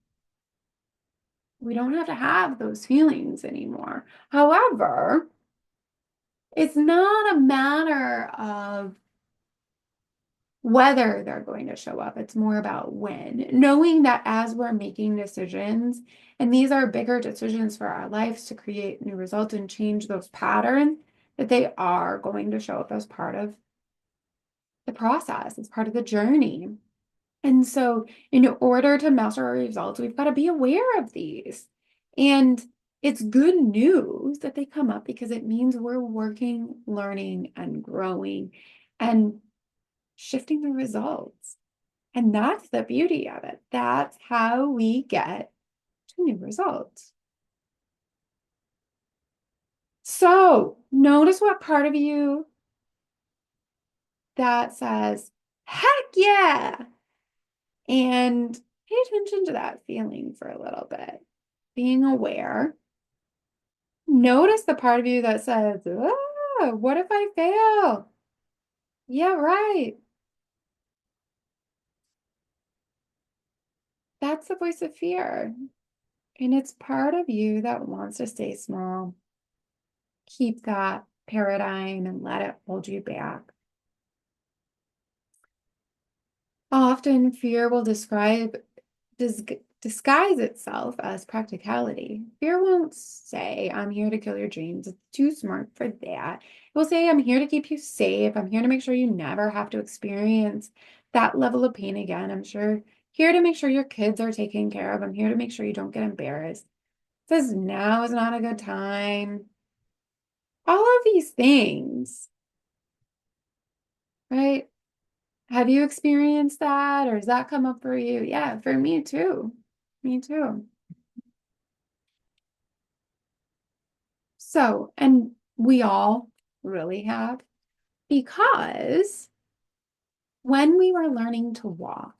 we don't have to have those feelings anymore. However, it's not a matter of whether they're going to show up. It's more about when. Knowing that as we're making decisions, and these are bigger decisions for our lives to create new results and change those patterns, that they are going to show up as part of the process, as part of the journey. And so, in order to measure our results, we've got to be aware of these. And it's good news that they come up because it means we're working, learning, and growing and shifting the results. And that's the beauty of it. That's how we get to new results. So notice what part of you that says, heck yeah. And pay attention to that feeling for a little bit. Being aware. Notice the part of you that says, oh, what if I fail? Yeah, right. That's the voice of fear. And it's part of you that wants to stay small. Keep that paradigm and let it hold you back. Often fear will disguise itself as practicality. Fear won't say, I'm here to kill your dreams. It's too smart for that. It will say, I'm here to keep you safe. I'm here to make sure you never have to experience that level of pain again. I'm sure here to make sure your kids are taken care of. I'm here to make sure you don't get embarrassed. It says now is not a good time. All of these things, right? Have you experienced that or has that come up for you? Yeah, for me too. Me too. So, and we all really have, because when we were learning to walk,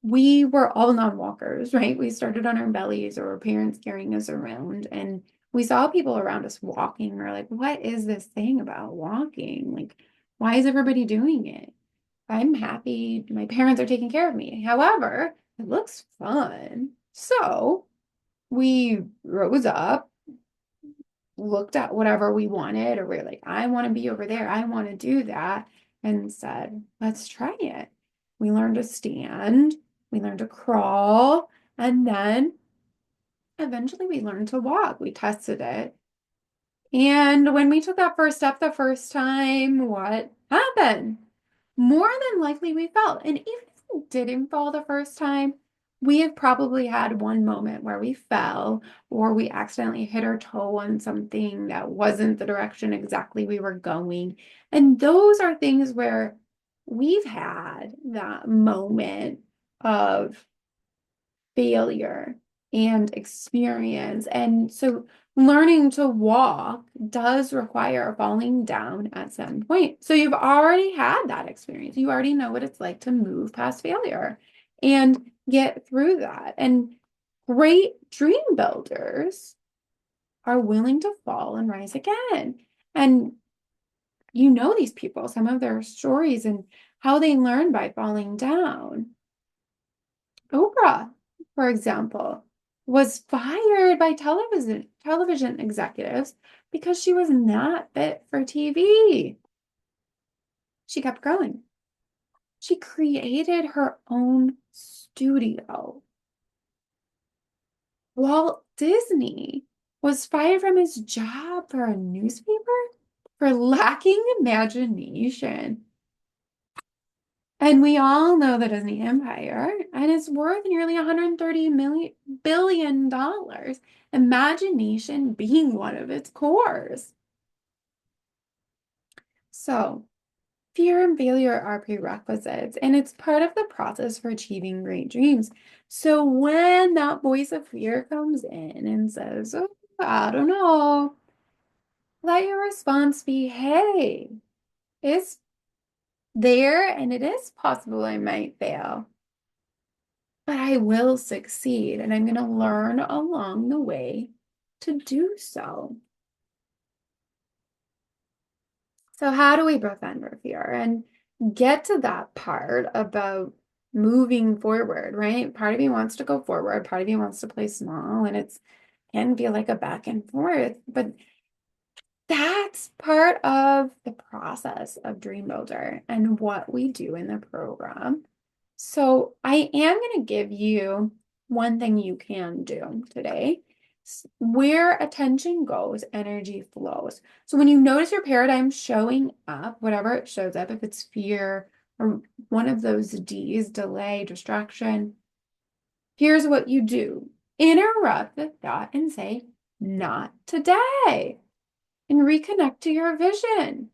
we were all non-walkers, right? We started on our bellies or our parents carrying us around, and we saw people around us walking. We're like, what is this thing about walking? Like, why is everybody doing it? I'm happy. My parents are taking care of me. However, it looks fun. So we rose up, looked at whatever we wanted, or we're like, I want to be over there. I want to do that. And said, let's try it. We learned to stand, we learned to crawl, and then eventually we learned to walk. We tested it. And when we took that first step the first time, what happened? More than likely we fell. And even if we didn't fall the first time, we have probably had one moment where we fell or we accidentally hit our toe on something that wasn't the direction exactly we were going. And those are things where we've had that moment of failure and experience. And so learning to walk does require falling down at some point. So you've already had that experience. You already know what it's like to move past failure and get through that. And great dream builders are willing to fall and rise again. And you know these people, some of their stories and how they learn by falling down. Oprah, for example, was fired by television executives because she was not fit for TV. She kept going. She created her own studio. Walt Disney was fired from his job for a newspaper for lacking imagination. And we all know the Disney Empire, and it's worth nearly $130 billion. Imagination being one of its cores. So, fear and failure are prerequisites, and it's part of the process for achieving great dreams. So, when that voice of fear comes in and says, "Oh, I don't know," let your response be, "Hey, it's there, and it is possible I might fail. But I will succeed, and I'm going to learn along the way to do so." So, how do we prevent our fear and get to that part about moving forward, right? Part of you wants to go forward, part of you wants to play small, and it's can feel like a back and forth, but that's part of the process of Dream Builder and what we do in the program. So I am going to give you one thing you can do today. Where attention goes, energy flows. So when you notice your paradigm showing up, whatever it shows up, if it's fear or one of those D's, delay, distraction, here's what you do. Interrupt the thought and say, not today, and reconnect to your vision.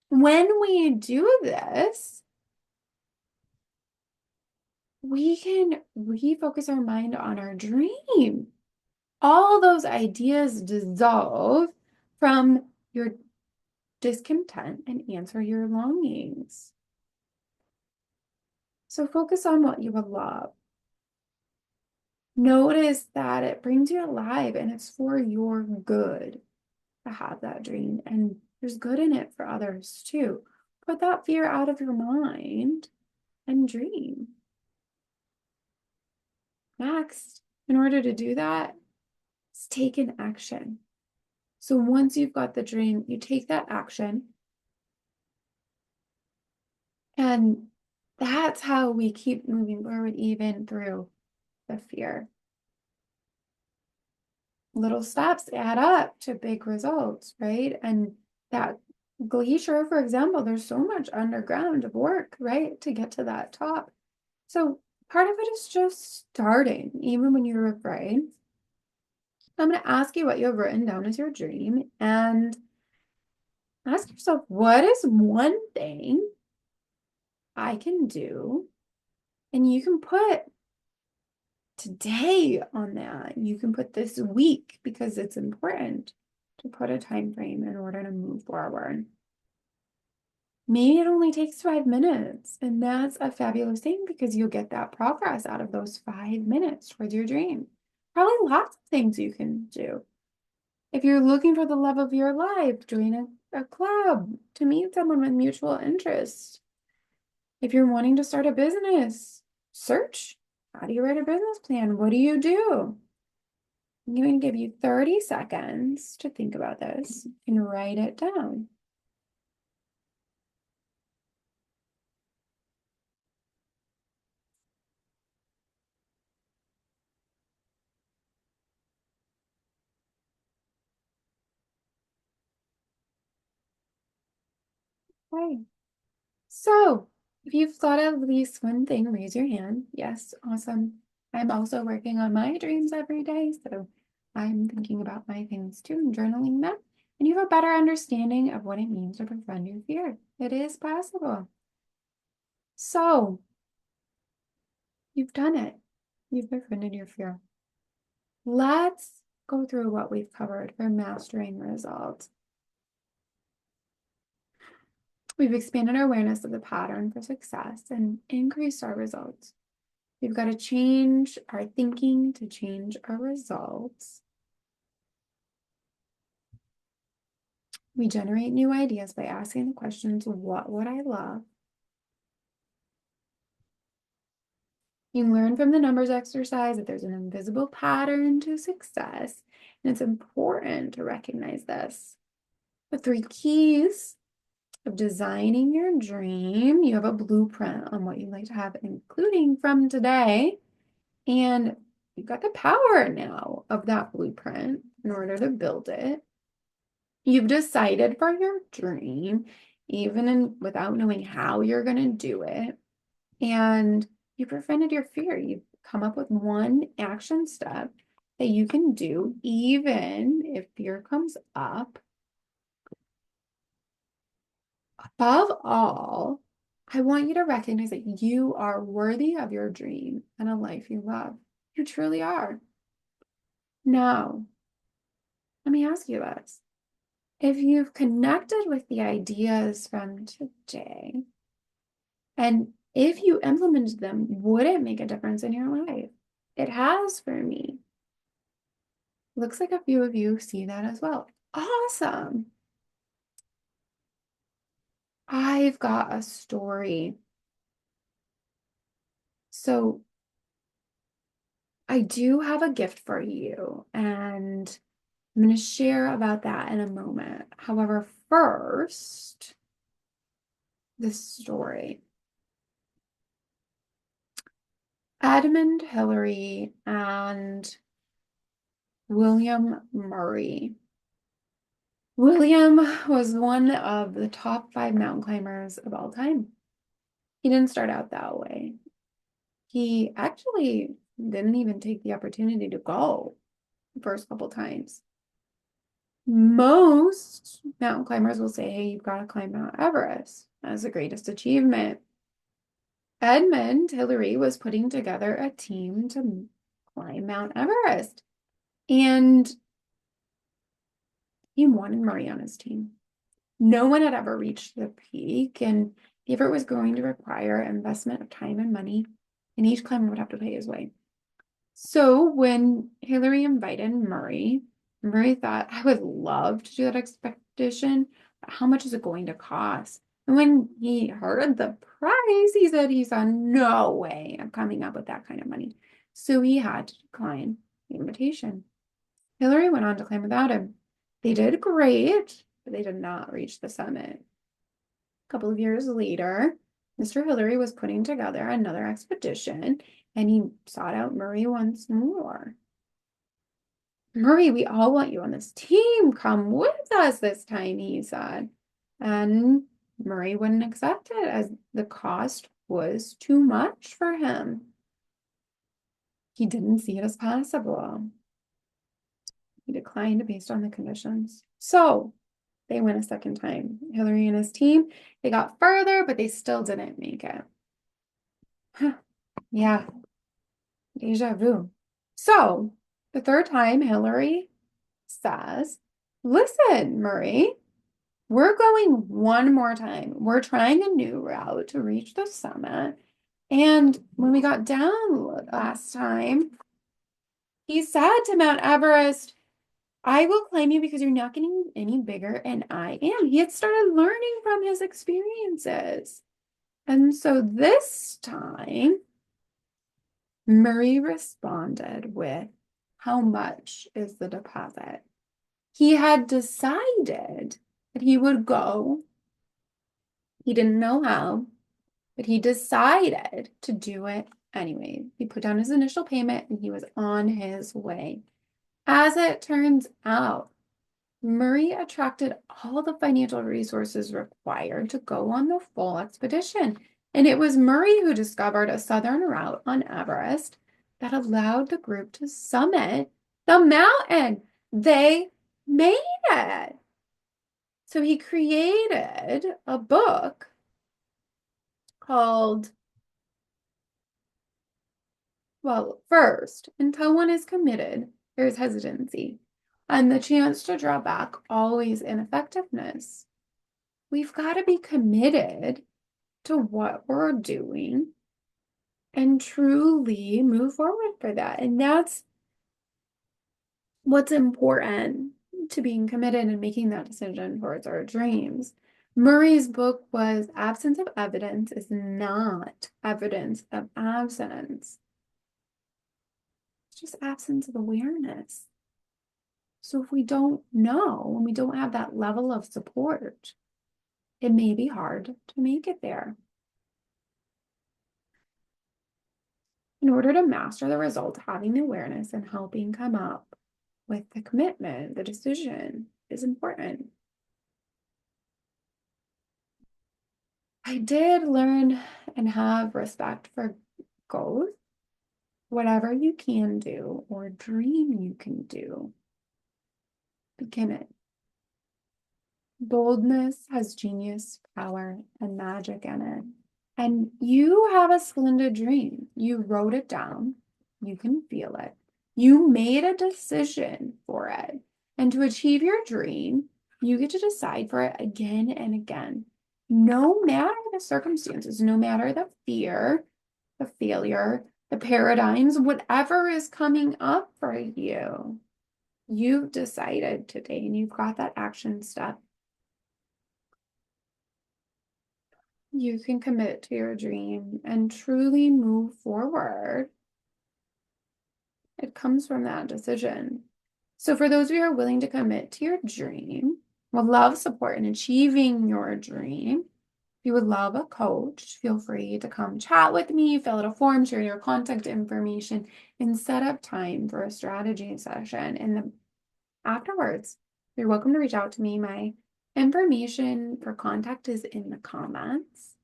When we do this, we can refocus our mind on our dream. All those ideas dissolve from your discontent and answer your longings. So focus on what you will love. Notice that it brings you alive and it's for your good to have that dream. And there's good in it for others too. Put that fear out of your mind and dream. Next, in order to do that, is take an action. So once you've got the dream, you take that action. And that's how we keep moving forward, even through the fear. Little steps add up to big results, right? And that glacier, for example, there's so much underground work, right, to get to that top. So part of it is just starting, even when you're afraid. I'm going to ask you what you have written down as your dream and ask yourself, what is one thing I can do? And you can put today on that. You can put this week because it's important to put a time frame in order to move forward. Maybe it only takes 5 minutes, and that's a fabulous thing because you'll get that progress out of those 5 minutes towards your dream. Probably lots of things you can do. If you're looking for the love of your life, join a club to meet someone with mutual interests. If you're wanting to start a business, search. How do you write a business plan? What do you do? I'm going to give you 30 seconds to think about this and write it down. Okay. So, if you've thought of at least one thing, raise your hand. Yes, awesome. I'm also working on my dreams every day, so I'm thinking about my things too and journaling them. And you have a better understanding of what it means to befriend your fear. It is possible. So, you've done it. You've befriended your fear. Let's go through what we've covered for mastering results. We've expanded our awareness of the pattern for success and increased our results. We've got to change our thinking to change our results. We generate new ideas by asking the questions, what would I love? You can learn from the numbers exercise that there's an invisible pattern to success, and it's important to recognize this. The 3 keys of designing your dream. You have a blueprint on what you'd like to have, including from today. And you've got the power now of that blueprint in order to build it. You've decided for your dream, even without knowing how you're going to do it. And you prevented your fear. You've come up with one action step that you can do, even if fear comes up. Above all, I want you to recognize that you are worthy of your dream and a life you love. You truly are. Now, let me ask you this. If you've connected with the ideas from today, and if you implemented them, would it make a difference in your life? It has for me. Looks like a few of you see that as well. Awesome. I've got a story. So I do have a gift for you, and I'm going to share about that in a moment. However, first, this story. Edmund Hillary and William Murray. William was one of the top 5 mountain climbers of all time. He didn't start out that way. He actually didn't even take the opportunity to go the first couple times. Most mountain climbers will say, hey, you've got to climb Mount Everest as the greatest achievement. Edmund Hillary was putting together a team to climb Mount Everest. And he wanted Murray on his team. No one had ever reached the peak, and the effort was going to require investment of time and money, and each climber would have to pay his way. So when Hillary invited Murray, Murray thought, I would love to do that expedition, but how much is it going to cost? And when he heard the price, he saw no way of coming up with that kind of money. So he had to decline the invitation. Hillary went on to climb without him. They did great, but they did not reach the summit. A couple of years later, Mr. Hillary was putting together another expedition, and he sought out Murray once more. Murray, we all want you on this team. Come with us this time, he said. And Murray wouldn't accept it as the cost was too much for him. He didn't see it as possible. He declined based on the conditions. So they went a second time. Hillary and his team, they got further, but they still didn't make it. Huh. Yeah, deja vu. So the third time, Hillary says, listen, Murray, we're going one more time. We're trying a new route to reach the summit. And when we got down last time, he said to Mount Everest, I will claim you because you're not getting any bigger, and I am. He had started learning from his experiences. And so this time, Murray responded with, how much is the deposit? He had decided that he would go. He didn't know how, but he decided to do it anyway. He put down his initial payment and he was on his way. As it turns out, Murray attracted all the financial resources required to go on the full expedition. And it was Murray who discovered a southern route on Everest that allowed the group to summit the mountain. They made it. So he created a book called, well, first, until one is committed, there's hesitancy, and the chance to draw back always ineffectiveness. We've got to be committed to what we're doing and truly move forward for that. And that's what's important to being committed and making that decision towards our dreams. Murray's book was Absence of Evidence is Not Evidence of Absence. It's just absence of awareness. So if we don't know and we don't have that level of support, it may be hard to make it there. In order to master the result, having the awareness and helping come up with the commitment, the decision is important. I did learn and have respect for goals. Whatever you can do or dream you can do, begin it. Boldness has genius, power, and magic in it. And you have a splendid dream. You wrote it down. You can feel it. You made a decision for it. And to achieve your dream, you get to decide for it again and again. No matter the circumstances, no matter the fear, the failure, the paradigms, whatever is coming up for you, you've decided today and you've got that action step. You can commit to your dream and truly move forward. It comes from that decision. So for those of you who are willing to commit to your dream, would love support in achieving your dream, if you would love a coach, feel free to come chat with me, fill out a form, share your contact information, and set up time for a strategy session. And afterwards, you're welcome to reach out to me. My information for contact is in the comments.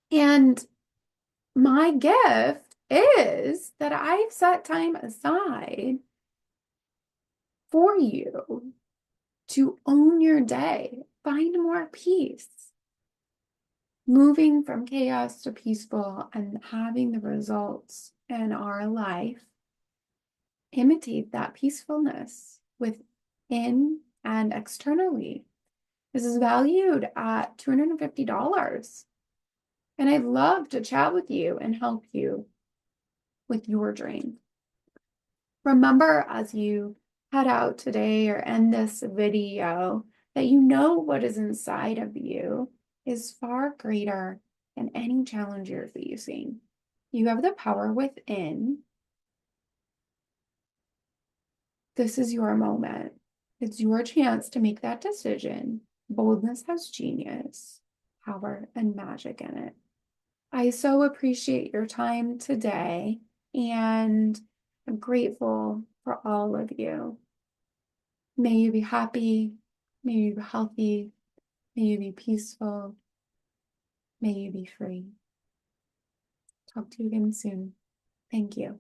And my gift is that I've set time aside for you to own your day, find more peace, moving from chaos to peaceful and having the results in our life imitate that peacefulness within and externally. This is valued at $250. And I'd love to chat with you and help you with your dream. Remember as you head out today or end this video that you know what is inside of you is far greater than any challenge you're facing. You have the power within. This is your moment. It's your chance to make that decision. Boldness has genius, power, and magic in it. I so appreciate your time today, and I'm grateful for all of you. May you be happy, may you be healthy, may you be peaceful, may you be free. Talk to you again soon. Thank you.